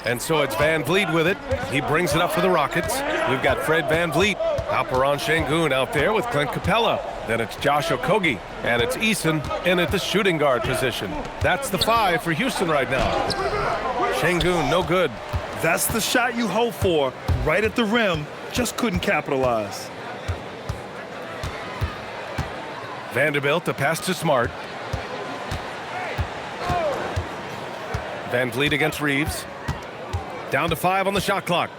And so it's Van Vliet with it. He brings it up for the Rockets. We've got Fred Van Vliet, Alperon Şengün out there with Clint Capella. Then it's Josh Okogie, and it's Eason in at the shooting guard position. That's the 5 for Houston right now. Şengün, no good. That's the shot you hope for, right at the rim. Just couldn't capitalize. Vanderbilt, the pass to Smart. Van Vliet against Reeves. Down to 5 on the shot clock.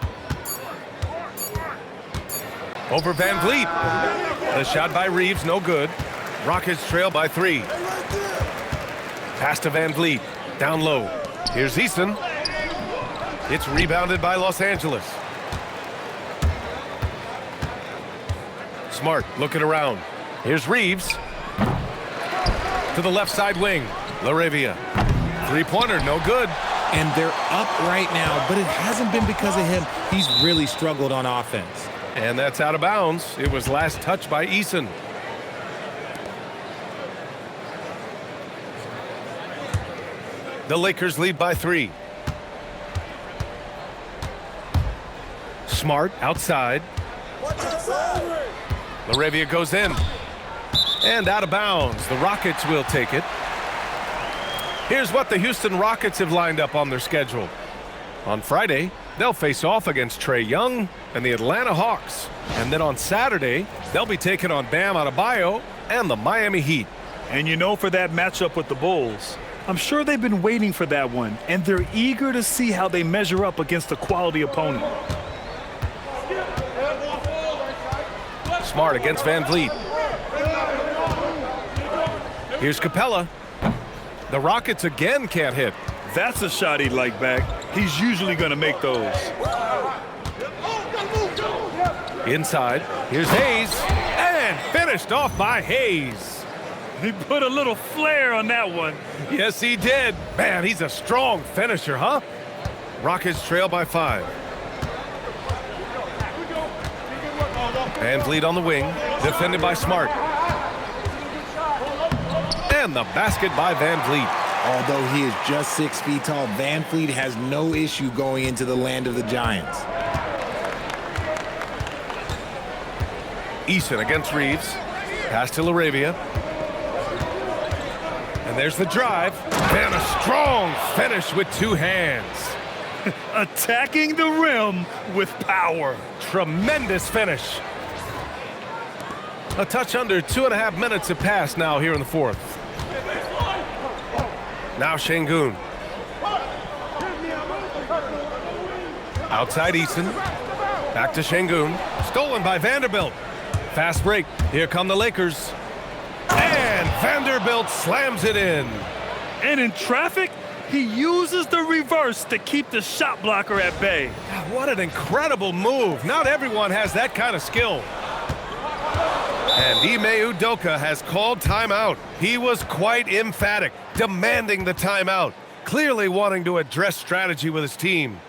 Over Van Vliet. The shot by Reeves, no good. Rockets trail by 3. Pass to Van Vliet. Down low. Here's Eason. It's rebounded by Los Angeles. Smart looking around. Here's Reeves. To the left side wing. LaRavia. Three-pointer, no good. And they're up right now, but it hasn't been because of him. He's really struggled on offense. And that's out of bounds. It was last touched by Eason. The Lakers lead by 3. Smart outside. LaRavia goes in. And out of bounds. The Rockets will take it. Here's what the Houston Rockets have lined up on their schedule. On Friday, they'll face off against Trae Young and the Atlanta Hawks. And then on Saturday, they'll be taking on Bam Adebayo and the Miami Heat. And you know, for that matchup with the Bulls, I'm sure they've been waiting for that one, and they're eager to see how they measure up against a quality opponent. Smart against Van Vliet. Here's Capella. The Rockets again can't hit. That's a shot he'd like back. He's usually going to make those. Inside, here's Hayes. And finished off by Hayes. He put a little flair on that one. Yes, he did. Man, he's a strong finisher, huh? Rockets trail by 5. Van Vliet on the wing, defended by Smart. And the basket by Van Vliet. Although he is just 6 feet tall, Van Vliet has no issue going into the land of the Giants. Eason against Reeves. Pass to LaRavia. And there's the drive. And a strong finish with 2 hands. Attacking the rim with power. Tremendous finish. A touch under 2.5 minutes have passed now here in the 4th. Now Şengün. Outside Eason. Back to Şengün. Stolen by Vanderbilt. Fast break. Here come the Lakers. And Vanderbilt slams it in. And in traffic, he uses the reverse to keep the shot blocker at bay. What an incredible move. Not everyone has that kind of skill. And Ime Udoka has called timeout. He was quite emphatic, demanding the timeout, clearly wanting to address strategy with his team.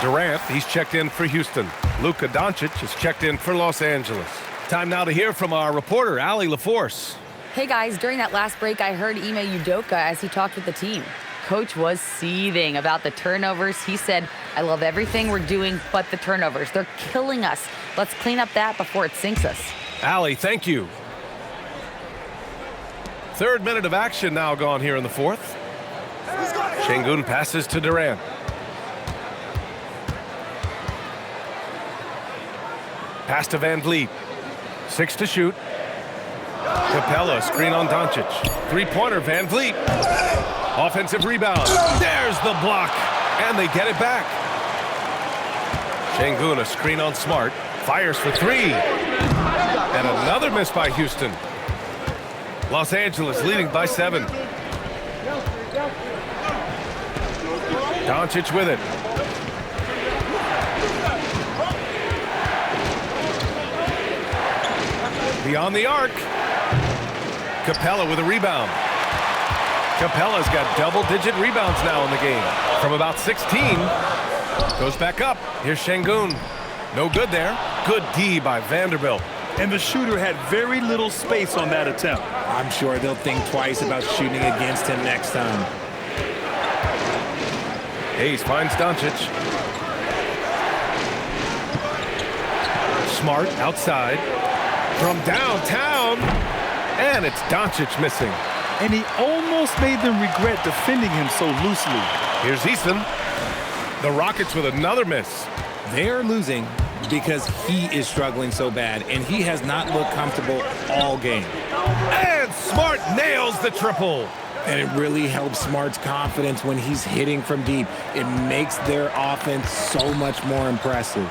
Durant, he's checked in for Houston. Luka Doncic has checked in for Los Angeles. Time now to hear from our reporter, Allie LaForce. Hey guys, during that last break, I heard Ime Udoka as he talked with the team. Coach was seething about the turnovers. He said, I love everything we're doing but the turnovers. They're killing us. Let's clean up that before it sinks us. Allie, thank you. 3rd minute of action now gone here in the 4th. Şengün passes to Durant. Pass to Van Vliet. 6 to shoot. Capella, screen on Doncic. 3-pointer, Van Vliet. Offensive rebound. There's the block. And they get it back. Şengün, a screen on Smart. Fires for 3. And another miss by Houston. Los Angeles leading by 7. Doncic with it. Beyond the arc. Capella with a rebound. Capella's got double-digit rebounds now in the game. From about 16. Goes back up. Here's Şengün. No good there. Good D by Vanderbilt. And the shooter had very little space on that attempt. I'm sure they'll think twice about shooting against him next time. Hayes finds Doncic. Smart outside. From downtown. And it's Doncic missing. And he almost made them regret defending him so loosely. Here's Easton. The Rockets with another miss. They're losing because he is struggling so bad, and he has not looked comfortable all game. And Smart nails the triple. And it really helps Smart's confidence when he's hitting from deep. It makes their offense so much more impressive.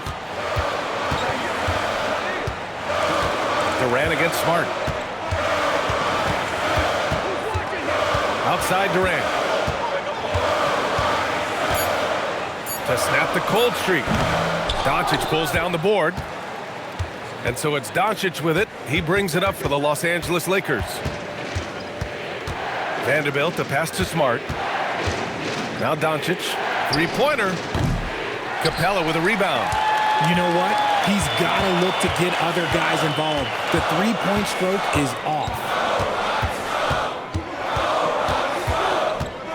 Durant against Smart. Outside Durant. To snap the cold streak. Doncic pulls down the board. And so it's Doncic with it. He brings it up for the Los Angeles Lakers. Vanderbilt, the pass to Smart. Now Doncic, three-pointer. Capella with a rebound. You know what? He's got to look to get other guys involved. The three-point stroke is off.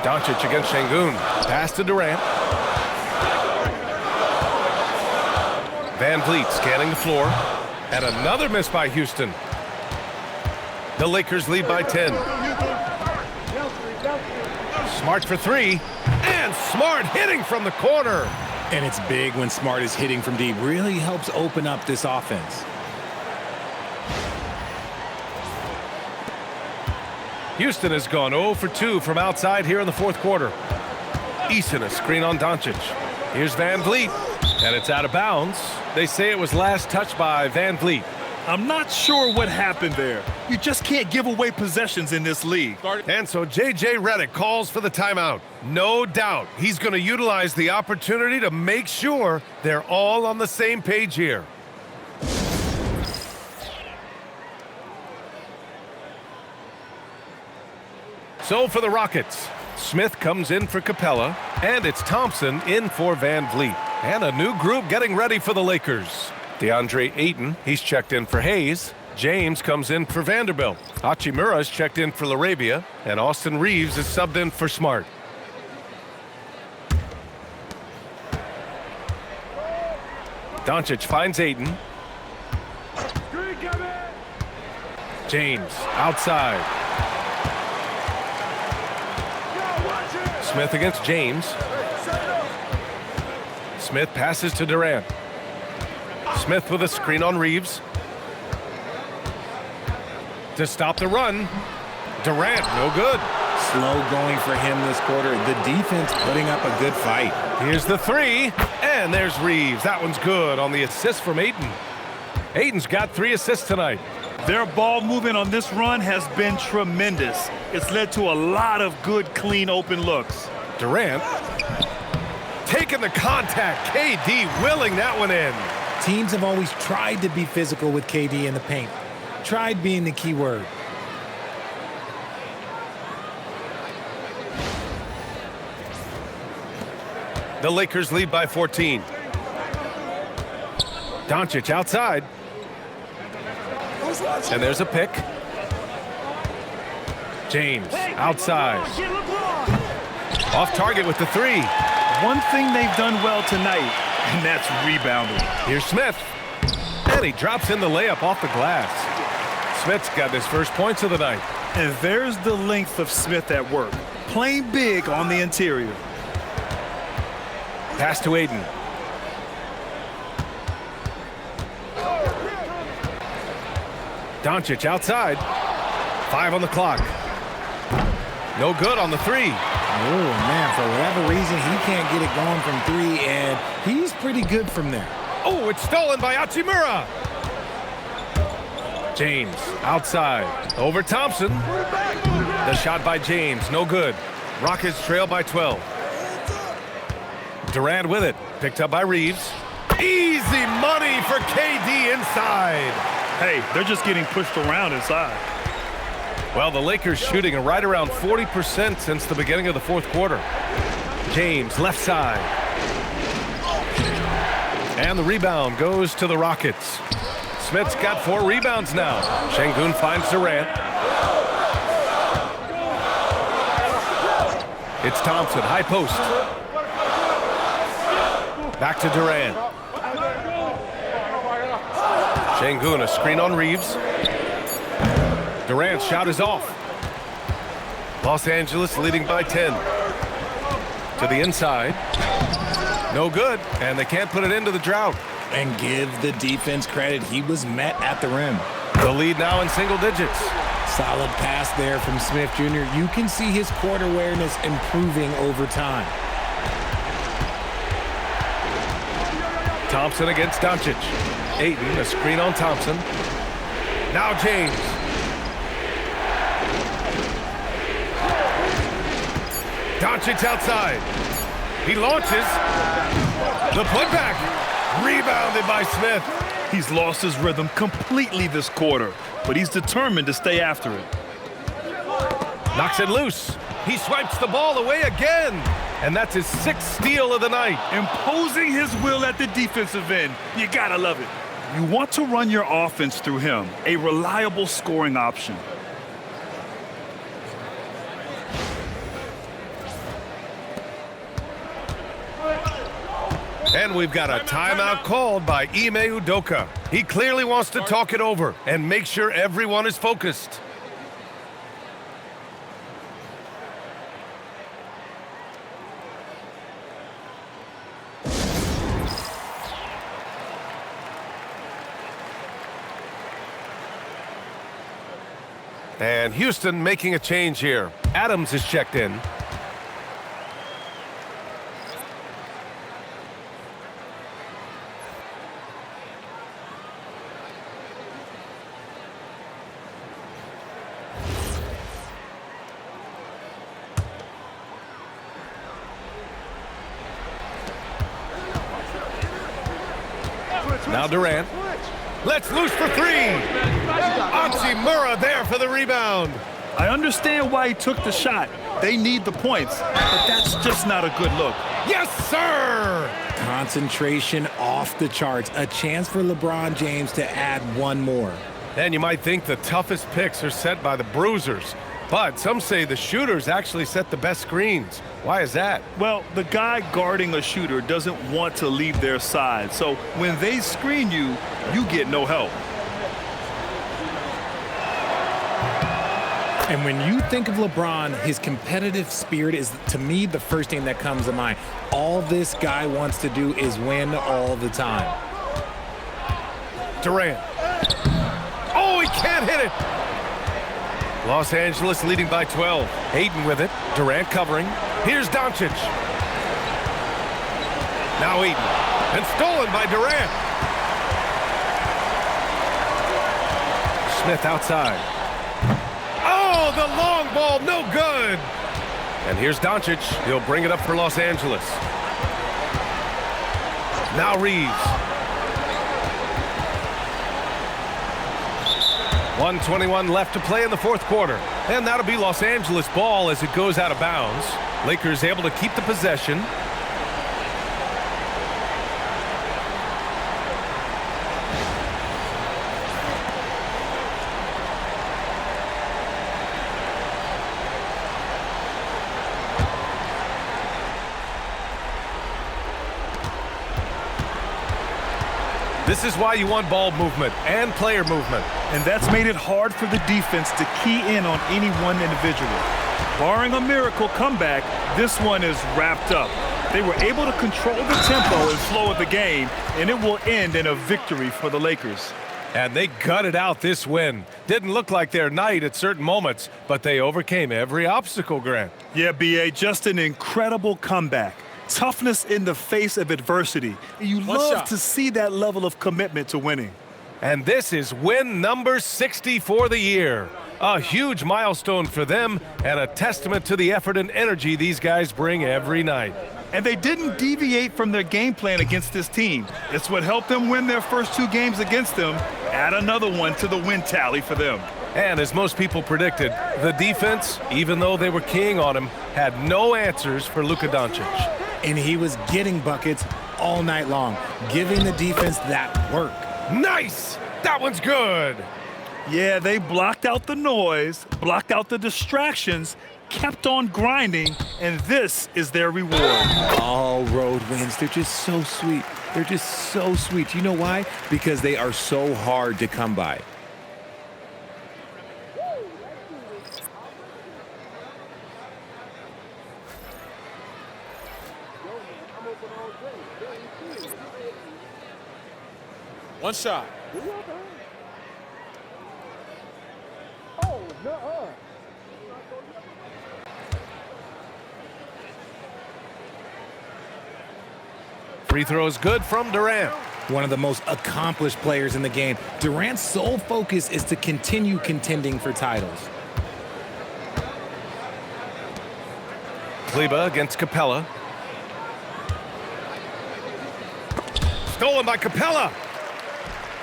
Doncic against Şengün. Pass to Durant. Van Vliet scanning the floor. And another miss by Houston. The Lakers lead by 10. Smart for three. And Smart hitting from the corner. And it's big when Smart is hitting from deep. Really helps open up this offense. Houston has gone 0 for 2 from outside here in the fourth quarter. Eason a screen on Doncic. Here's Van Vliet. And it's out of bounds. They say it was last touched by Van Vliet. I'm not sure what happened there. You just can't give away possessions in this league. And so J.J. Redick calls for the timeout. No doubt he's going to utilize the opportunity to make sure they're all on the same page here. So for the Rockets, Smith comes in for Capella, and it's Thompson in for Van Vliet. And a new group getting ready for the Lakers. DeAndre Ayton, he's checked in for Hayes. James comes in for Vanderbilt. Hachimura's checked in for LaRavia. And Austin Reeves is subbed in for Smart. Doncic finds Ayton. James outside. Smith against James. Smith passes to Durant. Smith with a screen on Reeves. To stop the run. Durant, no good. Slow going for him this quarter. The defense putting up a good fight. Here's the three. And there's Reeves. That one's good on the assist from Ayton. Ayton's got 3 assists tonight. Their ball movement on this run has been tremendous. It's led to a lot of good, clean, open looks. Durant taking the contact. KD willing that one in. Teams have always tried to be physical with KD in the paint. Tried being the key word. The Lakers lead by 14. Doncic outside. And there's a pick. James outside. Off target with the three. One thing they've done well tonight, and that's rebounding. Here's Smith. And he drops in the layup off the glass. Smith's got his first points of the night. And there's the length of Smith at work. Playing big on the interior. Pass to Ayton. Doncic outside. 5 on the clock. No good on the three. Oh, man, for whatever reason, he can't get it going from 3, and he's pretty good from there. Oh, it's stolen by Hachimura. James outside. Over Thompson. The shot by James. No good. Rockets trail by 12. Durant with it. Picked up by Reeves. Easy money for KD inside. Hey, they're just getting pushed around inside. Well, the Lakers shooting right around 40% since the beginning of the fourth quarter. James left side. And the rebound goes to the Rockets. Smith's got 4 rebounds now. Şengün finds Durant. It's Thompson, high post. Back to Durant. Şengün, a screen on Reeves. Durant's shot is off. Los Angeles leading by 10. To the inside. No good, and they can't put it into the drought. And give the defense credit. He was met at the rim. The lead now in single digits. Solid pass there from Smith Jr. You can see his court awareness improving over time. Thompson against Doncic. Ayton, a screen on Thompson. Now James. Doncic outside. He launches. The putback. Rebounded by Smith. He's lost his rhythm completely this quarter, but he's determined to stay after it. Knocks it loose. He swipes the ball away again. And that's his 6th steal of the night. Imposing his will at the defensive end. You gotta love it. You want to run your offense through him, a reliable scoring option. And we've got a timeout called by Ime Udoka. He clearly wants to talk it over and make sure everyone is focused. And Houston making a change here. Adams is checked in. Now Durant. Let's loose for 3. Hachimura there for the rebound. I understand why he took the shot. They need the points, but that's just not a good look. Yes, sir! Concentration off the charts. A chance for LeBron James to add one more. And you might think the toughest picks are set by the bruisers, but some say the shooters actually set the best screens. Why is that? Well, the guy guarding a shooter doesn't want to leave their side, so when they screen you, you get no help. And when you think of LeBron, his competitive spirit is, to me, the first thing that comes to mind. All this guy wants to do is win all the time. Durant. Oh, he can't hit it. Los Angeles leading by 12. Ayton with it. Durant covering. Here's Doncic. Now Ayton. And stolen by Durant. Smith outside. Oh, the long ball, no good. And here's Doncic. He'll bring it up for Los Angeles. Now Reeves. 1:21 left to play in the 4th quarter. And that'll be Los Angeles ball as it goes out of bounds. Lakers able to keep the possession. This is why you want ball movement and player movement. And that's made it hard for the defense to key in on any one individual. Barring a miracle comeback, this one is wrapped up. They were able to control the tempo and flow of the game, and it will end in a victory for the Lakers. And they gutted out this win. Didn't look like their night at certain moments, but they overcame every obstacle, Grant. Yeah, B.A., just an incredible comeback. Toughness in the face of adversity. You love to see that level of commitment to winning. And this is win number 60 for the year. A huge milestone for them and a testament to the effort and energy these guys bring every night. And they didn't deviate from their game plan against this team. It's what helped them win their first 2 games against them. Add another one to the win tally for them. And as most people predicted, the defense, even though they were keying on him, had no answers for Luka Doncic. And he was getting buckets all night long, giving the defense that work. Nice! That one's good. Yeah, they blocked out the noise, blocked out the distractions, kept on grinding, and this is their reward. All road wins, they're just so sweet. They're just so sweet. You know why? Because they are so hard to come by. One shot. Free throw is good from Durant. One of the most accomplished players in the game. Durant's sole focus is to continue contending for titles. Kleba against Capella. Stolen by Capella.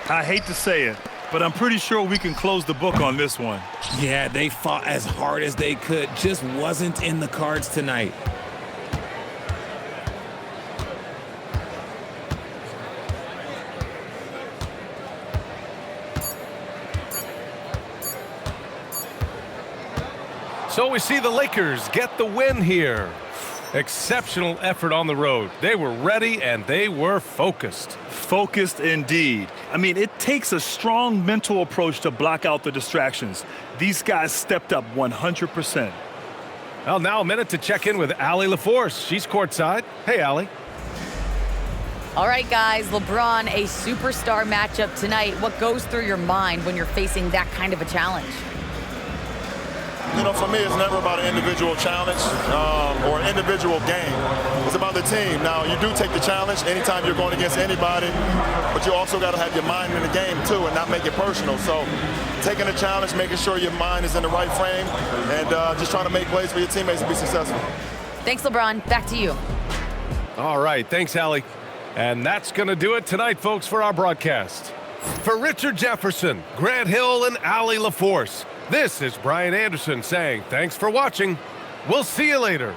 I hate to say it, but I'm pretty sure we can close the book on this one. Yeah, they fought as hard as they could. Just wasn't in the cards tonight. So we see the Lakers get the win here. Exceptional effort on the road. They were ready and they were focused. Focused indeed. I mean, it takes a strong mental approach to block out the distractions. These guys stepped up 100%. Well, now a minute to check in with Allie LaForce. She's courtside. Hey, Allie. All right, guys, LeBron, a superstar matchup tonight. What goes through your mind when you're facing that kind of a challenge? You know, for me, it's never about an individual challenge or an individual game. It's about the team. Now, you do take the challenge anytime you're going against anybody, but you also got to have your mind in the game, too, and not make it personal. So taking the challenge, making sure your mind is in the right frame, and just trying to make plays for your teammates to be successful. Thanks, LeBron. Back to you. All right, thanks, Allie. And that's going to do it tonight, folks, for our broadcast. For Richard Jefferson, Grant Hill, and Allie LaForce, this is Brian Anderson saying thanks for watching. We'll see you later.